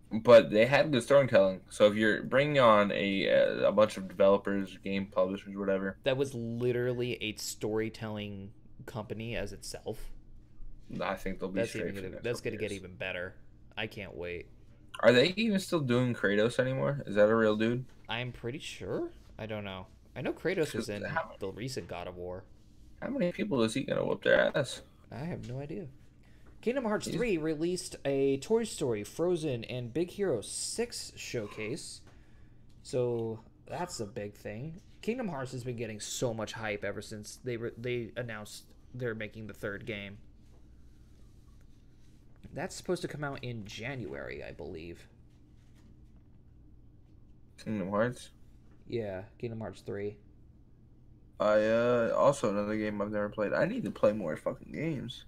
But they had good storytelling. So if you're bringing on a bunch of developers, game publishers, whatever, That was literally a storytelling company as itself. I think they'll be straight for the next That's couple gonna get years. even better. I can't wait. Are they even still doing Kratos anymore? Is that a real dude? I'm pretty sure. I don't know. I know Kratos was 'Cause in the recent God of War. how many people is he gonna whoop their ass? I have no idea. Kingdom Hearts He's- 3 released a Toy Story, Frozen, and Big Hero 6 showcase. So that's a big thing. Kingdom Hearts has been getting so much hype ever since they announced they're making the third game. That's supposed to come out in January, I believe. Kingdom Hearts. Yeah, Kingdom Hearts 3. Also another game I've never played. I need to play more fucking games.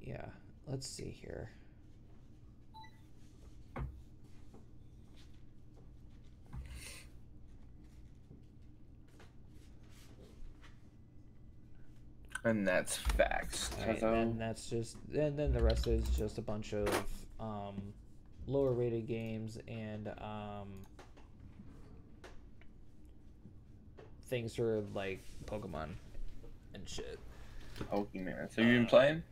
Yeah, let's see here. And that's facts. Right, and then the rest is just a bunch of lower rated games and things for like Pokemon and shit. Pokemon. So you've been playing?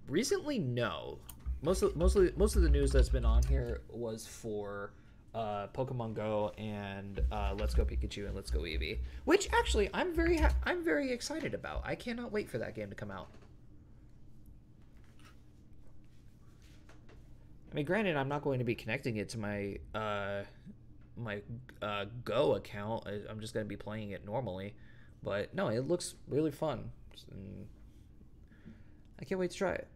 Recently, no. Most of the news that's been on here was for Pokemon Go and Let's Go Pikachu and Let's Go Eevee, which actually I'm very excited about. I cannot wait for that game to come out. I mean, granted, I'm not going to be connecting it to my Go account. I'm just going to be playing it normally, but no, it looks really fun. And I can't wait to try it.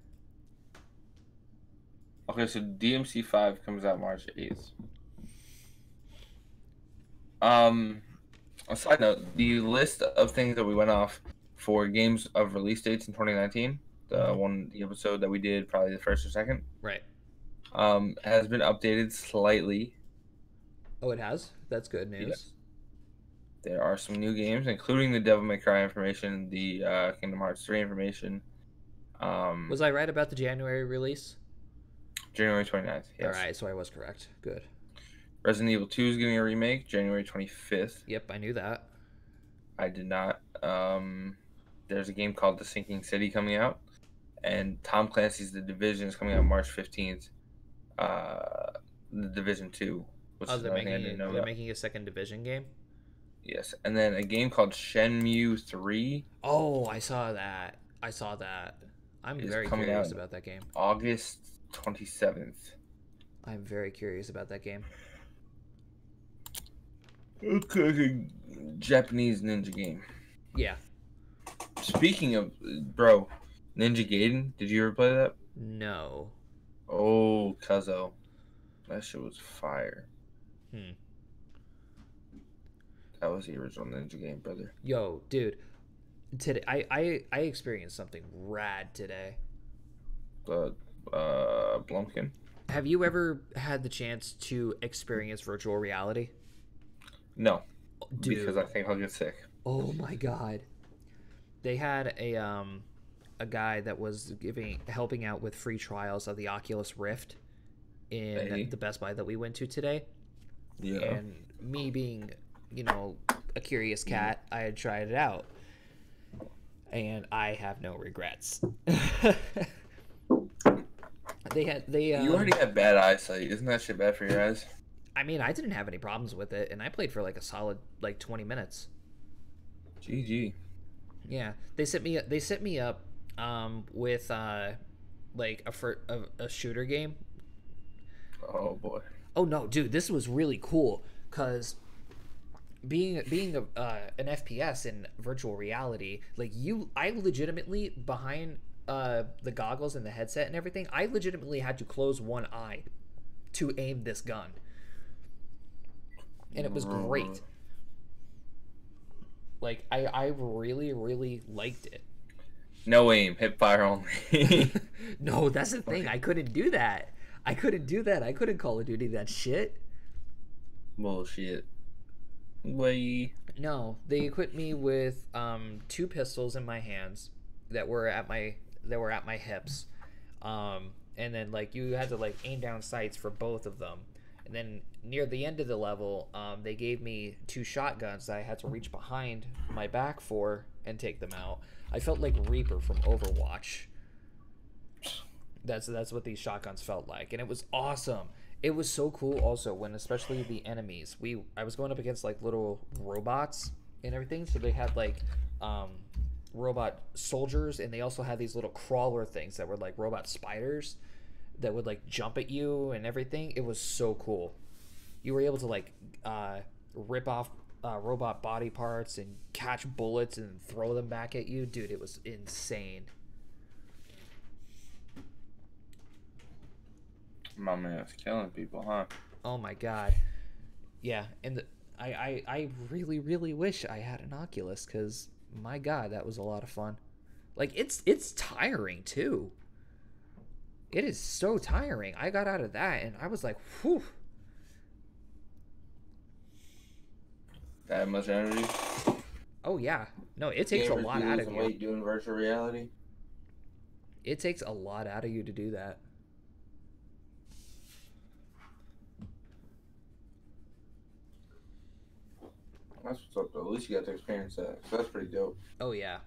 Okay, so DMC 5 comes out March 8th. A side note, the list of things that we went off for games of release dates in 2019, the episode that we did, probably the first or second, Right. has been updated slightly. Oh, it has? That's good news. Yes. There are some new games, including the Devil May Cry information, the Kingdom Hearts 3 information. Was I right about the January release? January 29th, yes. Alright, so I was correct. Good. Resident Evil 2 is getting a remake, January 25th. Yep, I knew that. I did not. There's a game called The Sinking City coming out, and Tom Clancy's The Division is coming out March 15th. The Division 2. Which is another thing I didn't know they're about. making a second Division game? Yes, and then a game called Shenmue 3. Oh, I saw that. I'm very curious about that game. August 27th. I'm very curious about that game. Okay, Japanese ninja game. Yeah. Speaking of, bro, Ninja Gaiden, did you ever play that? No. Oh, Cuzzo. That shit was fire. That was the original Ninja game, brother. Yo, dude. Today I experienced something rad today. Blumpkin. Have you ever had the chance to experience virtual reality? No. Dude. Because I think I'll get sick. Oh my god. They had a guy that was helping out with free trials of the Oculus Rift in the Best Buy that we went to today. Yeah. And me being, you know, a curious cat, I had tried it out, and I have no regrets. They You already have bad eyesight. Isn't that shit bad for your eyes? I mean, I didn't have any problems with it, and I played for like a solid like 20 minutes. GG. Yeah, they set me up with like a shooter game. Oh boy. Oh no, dude, this was really cool cuz being an FPS in virtual reality, like I legitimately behind the goggles and the headset and everything, I legitimately had to close one eye to aim this gun. And it was great. Like I really really liked it. No aim, hip fire only. No, that's the thing. I couldn't do that. I couldn't do that. I couldn't Call of Duty that shit. Bullshit. Way. No, they equipped me with two pistols in my hands that were at my hips. And then like you had to like aim down sights for both of them. And then near the end of the level, they gave me two shotguns that I had to reach behind my back for and take them out. I felt like Reaper from Overwatch. That's what these shotguns felt like, and it was awesome. It was so cool also when especially the enemies. I was going up against like little robots and everything, so they had like robot soldiers, and they also had these little crawler things that were like robot spiders that would like jump at you and everything. It was so cool. You were able to like rip off robot body parts and catch bullets and throw them back at you. Dude, it was insane. My man's killing people, huh? Oh my god. Yeah, and I really really wish I had an Oculus, because my god, that was a lot of fun. Like it's tiring too. It is so tiring. I got out of that and I was like, whew. That much energy. Oh yeah. No, it takes a lot out of you. Weight doing virtual reality. It takes a lot out of you to do that. That's what's up, though. At least you got to experience that. So that's pretty dope. Oh yeah.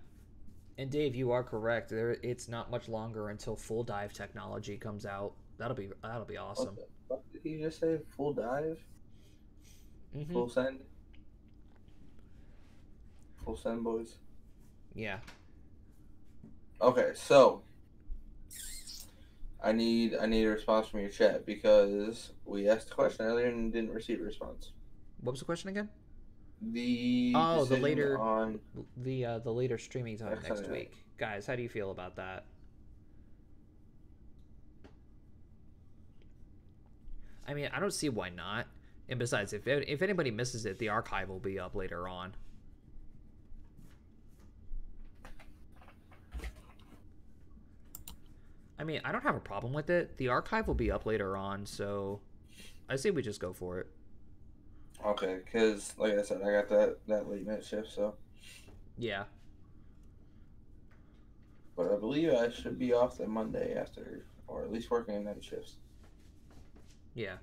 And Dave, you are correct. It's not much longer until full dive technology comes out. That'll be awesome. What the fuck did he just say? Full dive? Mm-hmm. Full send? Full send, boys. Yeah. Okay, so I need a response from your chat because we asked a question earlier and didn't receive a response. What was the question again? The later on the later streaming time next week. Guys, how do you feel about that? I mean, I don't see why not. And besides, if anybody misses it, the archive will be up later on. I mean, I don't have a problem with it. The archive will be up later on, so I say we just go for it. Okay, because like I said, I got that late night shift, so yeah. But I believe I should be off the Monday after, or at least working night shifts. Yeah.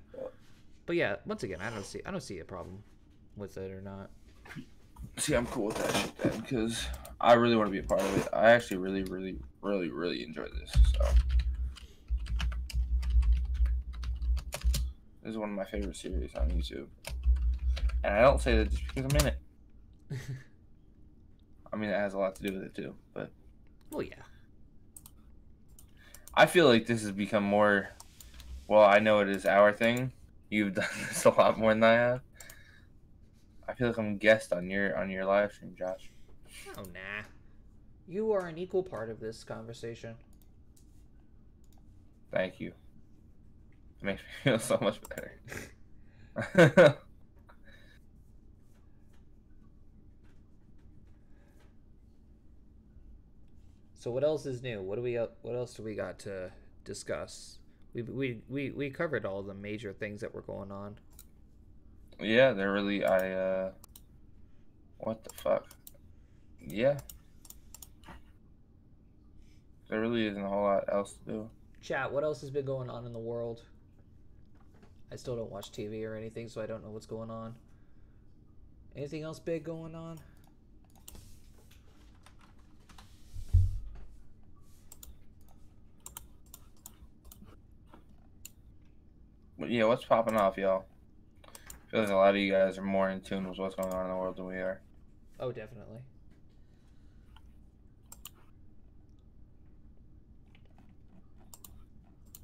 But yeah, once again, I don't see a problem with it or not. See, I'm cool with that shit then, because I really want to be a part of it. I actually really, really, really, really enjoy this. So this is one of my favorite series on YouTube. And I don't say that just because I'm in it. I mean, it has a lot to do with it too, but... Well, yeah. I feel like this has become more... Well, I know it is our thing. You've done this a lot more than I have. I feel like I'm a guest on your live stream, Josh. Oh, nah. You are an equal part of this conversation. Thank you. It makes me feel so much better. So what else is new? What else do we got to discuss? We covered all the major things that were going on. Yeah, they're really what the fuck? Yeah. There really isn't a whole lot else to do. Chat, what else has been going on in the world? I still don't watch TV or anything, so I don't know what's going on. Anything else big going on? But yeah, what's popping off, y'all? I feel like a lot of you guys are more in tune with what's going on in the world than we are. Oh, definitely.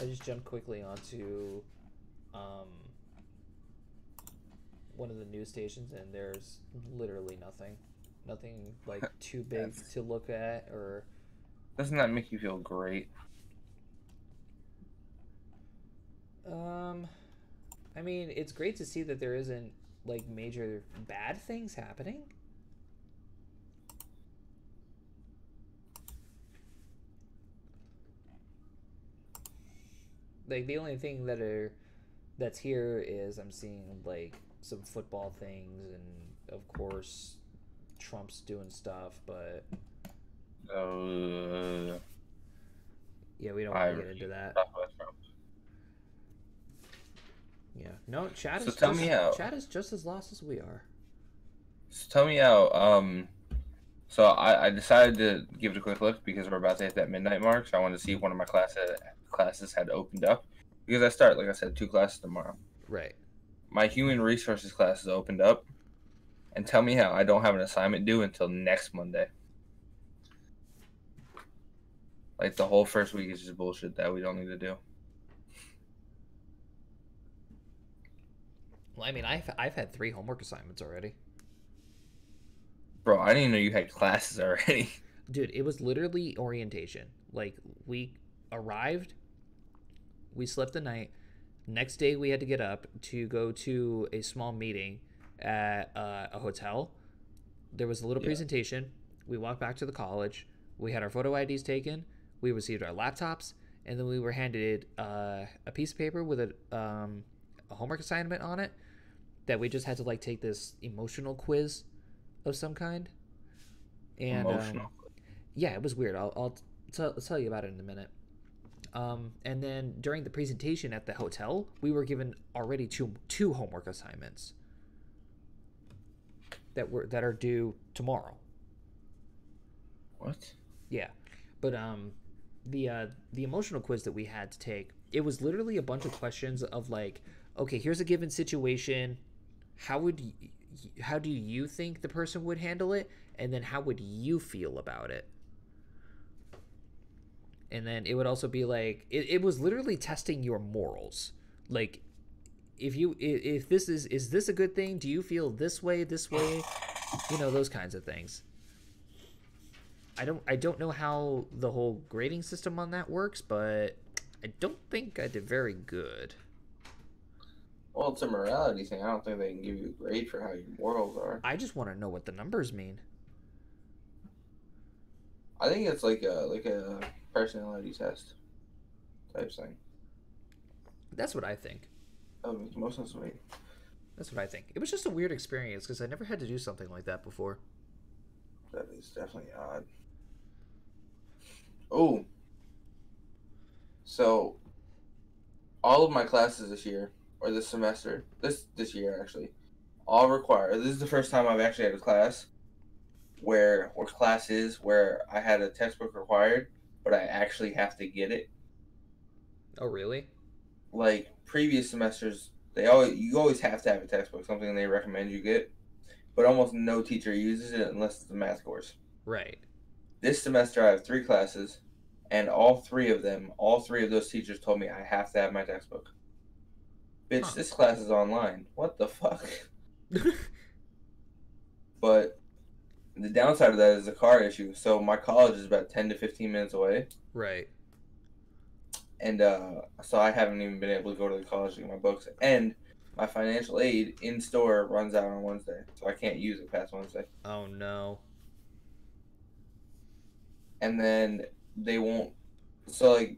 I just jumped quickly onto one of the news stations, and there's literally nothing like too big to look at. Or doesn't that make you feel great? I mean, it's great to see that there isn't like major bad things happening. Like the only thing that's here is I'm seeing like some football things, and of course Trump's doing stuff, but yeah, we don't want to get into that. Yeah, no, Chad is just as lost as we are. So tell me how. So I decided to give it a quick look because we're about to hit that midnight mark. So I wanted to see if one of my classes had opened up, because I start, like I said, 2 classes tomorrow. Right. My human resources class has opened up, and tell me how I don't have an assignment due until next Monday. Like the whole first week is just bullshit that we don't need to do. Well, I mean, I've had 3 homework assignments already. Bro, I didn't even know you had classes already. Dude, it was literally orientation. Like, we arrived, we slept the night. Next day, we had to get up to go to a small meeting at a hotel. There was a little presentation. We walked back to the college. We had our photo IDs taken. We received our laptops, and then we were handed a piece of paper with a homework assignment on it that we just had to like take this emotional quiz of some kind. And Emotional. yeah, it was weird. I'll tell you about it in a minute. And then during the presentation at the hotel, we were given already two homework assignments that are due tomorrow. What? Yeah, but the emotional quiz that we had to take, it was literally a bunch of questions of like, okay, here's a given situation. How do you think the person would handle it, and then how would you feel about it? And then it would also be like, it was literally testing your morals. Like, if this is this a good thing? Do you feel this way? You know, those kinds of things. I don't know how the whole grading system on that works, but I don't think I did very good. Well, it's a morality thing. I don't think they can give you a grade for how your morals are. I just want to know what the numbers mean. I think it's like a personality test type thing. That's what I think. That makes most sense to me. That's what I think. It was just a weird experience because I never had to do something like that before. That is definitely odd. Oh. So, all of my classes this year, or this semester, this year actually, all require, this is the first time I've actually had a class where I had a textbook required, but I actually have to get it. Oh, really? Like previous semesters, you always have to have a textbook, something they recommend you get, but almost no teacher uses it unless it's a math course. Right. This semester I have 3 classes, and all three of those teachers told me I have to have my textbook. Bitch, This class is online. What the fuck? But the downside of that is the car issue. So my college is about 10 to 15 minutes away. Right. And so I haven't even been able to go to the college to get my books. And my financial aid in store runs out on Wednesday. So I can't use it past Wednesday. Oh, no. And then they won't. So, like,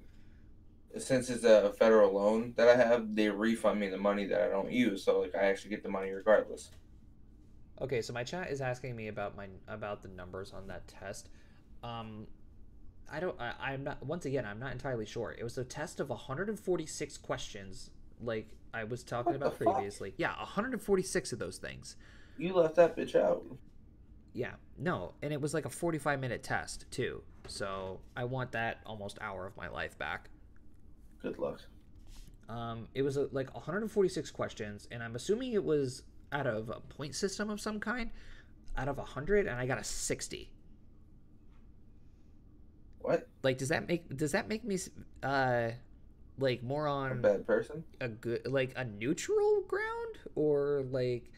since it's a federal loan that I have, they refund me the money that I don't use. So, like, I actually get the money regardless. Okay, so my chat is asking me about the numbers on that test. I'm not, once again, I'm not entirely sure. It was a test of 146 questions like I was talking What the about fuck? previously. Yeah, 146 of those things. You left that bitch out. Yeah, no, and it was like a 45-minute test too. So I want that almost hour of my life back. Good luck. It was like 146 questions, and I'm assuming it was out of a point system of some kind, out of 100, and I got a 60. What? Like, does that make me like more A on bad person? a good, like a neutral ground, or like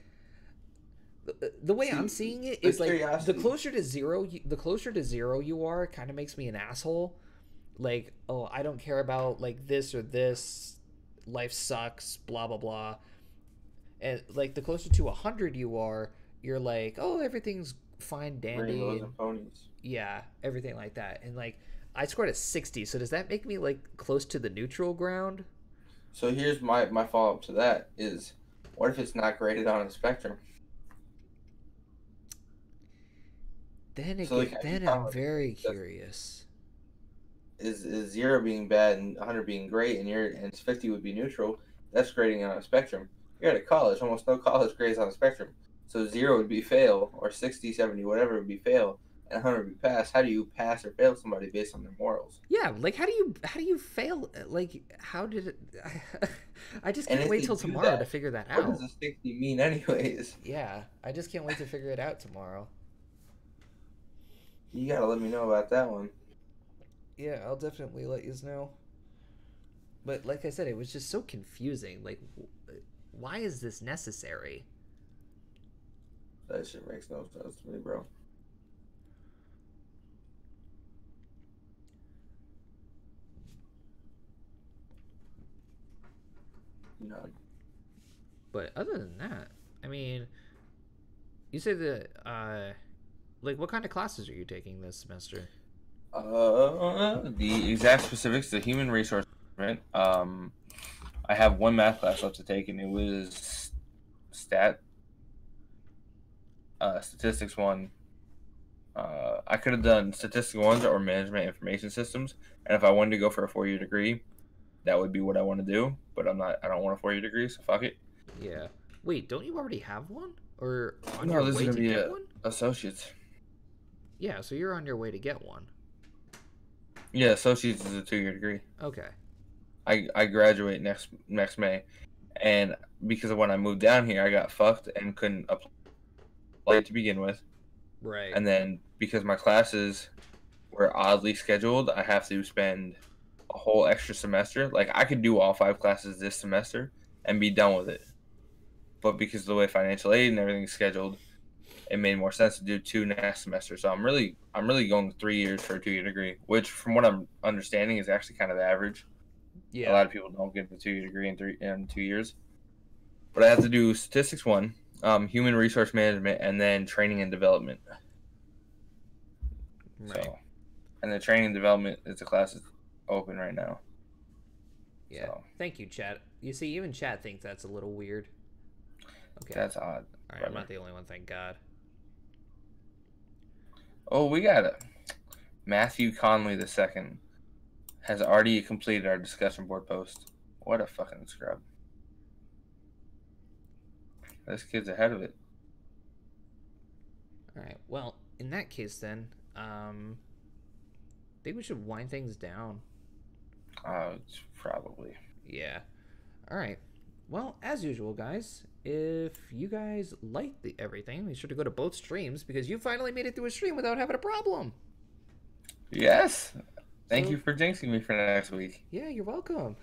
the way I'm seeing it is like curiosity. the closer to zero you are, kind of makes me an asshole. Like, oh, I don't care about like this or this, life sucks, blah blah blah. And like the closer to 100 you are, you're like, oh, everything's fine, dandy, Rainbows and ponies. yeah, everything like that. And like I scored a 60, so does that make me like close to the neutral ground? So here's my follow up to that is, what if it's not graded on a spectrum? Then I'm very curious. Is 0 being bad and 100 being great, and 50 would be neutral? That's grading on a spectrum. You're at a college, almost no college grades on a spectrum. So 0 would be fail, or 60, 70, whatever would be fail, and 100 would be pass. How do you pass or fail somebody based on their morals? Yeah, like how do you fail? Like how did it? I just can't wait till tomorrow to figure that out. What does a 60 mean, anyways? Yeah, I just can't wait to figure it out tomorrow. You gotta let me know about that one. Yeah, I'll definitely let you know. But like I said, it was just so confusing. Like, why is this necessary? That shit makes no sense to me, bro. None. But other than that, I mean, you say that, like, what kind of classes are you taking this semester? The exact specifics, the human resource management. I have one math class left to take, and it was statistics 1. I could have done statistics 1 or management information systems, and if I wanted to go for a 4-year degree, that would be what I want to do. But I don't want a 4-year degree, so fuck it. Yeah. Wait, don't you already have one? Or on No, your this way is gonna to be get one? associates. Yeah, so you're on your way to get one. Yeah, associates is a 2-year degree. Okay. I graduate next May, and because of when I moved down here, I got fucked and couldn't apply to begin with. Right. And then because my classes were oddly scheduled, I have to spend a whole extra semester. Like, I could do all 5 classes this semester and be done with it. But because of the way financial aid and everything's scheduled, it made more sense to do 2 next semester. So I'm really going 3 years for a 2-year degree, which from what I'm understanding is actually kind of the average. Yeah. A lot of people don't get the 2-year degree in 2 years. But I have to do statistics 1, human resource management, and then training and development. Right. So, and the training and development is the class is open right now. Yeah. So. Thank you, chat. You see, even chat thinks that's a little weird. Okay. That's odd. All right, I'm not the only one, thank God. Oh, we got it. Matthew Conley II has already completed our discussion board post. What a fucking scrub. This kid's ahead of it. All right. Well, in that case, then, I think we should wind things down. Probably. Yeah. All right. Well, as usual, guys, if you guys like everything, be sure to go to both streams because you finally made it through a stream without having a problem. Yes. Thank you for jinxing me for next week. Yeah, you're welcome.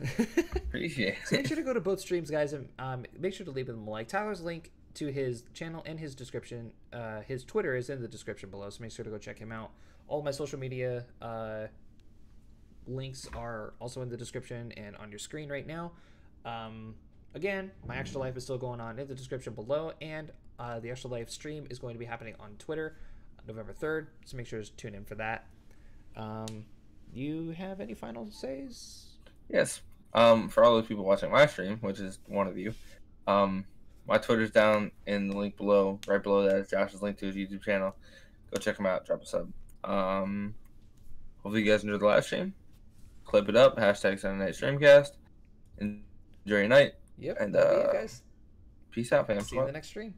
Appreciate it. So make sure to go to both streams, guys, and make sure to leave them a like. Tyler's link to his channel and his description, his Twitter is in the description below, so make sure to go check him out. All my social media links are also in the description and on your screen right now. Again, my Extra Life is still going on in the description below, and the Extra Life stream is going to be happening on Twitter November 3rd, so make sure to tune in for that. You have any final says? Yes. For all those people watching my stream, which is one of you, my Twitter's down in the link below. Right below that is Josh's link to his YouTube channel. Go check him out. Drop a sub. Hopefully you guys enjoyed the live stream. Clip it up. #Sunday Night Streamcast. And Enjoy your night. Yep. And That'll be it, guys. peace out, fam. See you in the next stream.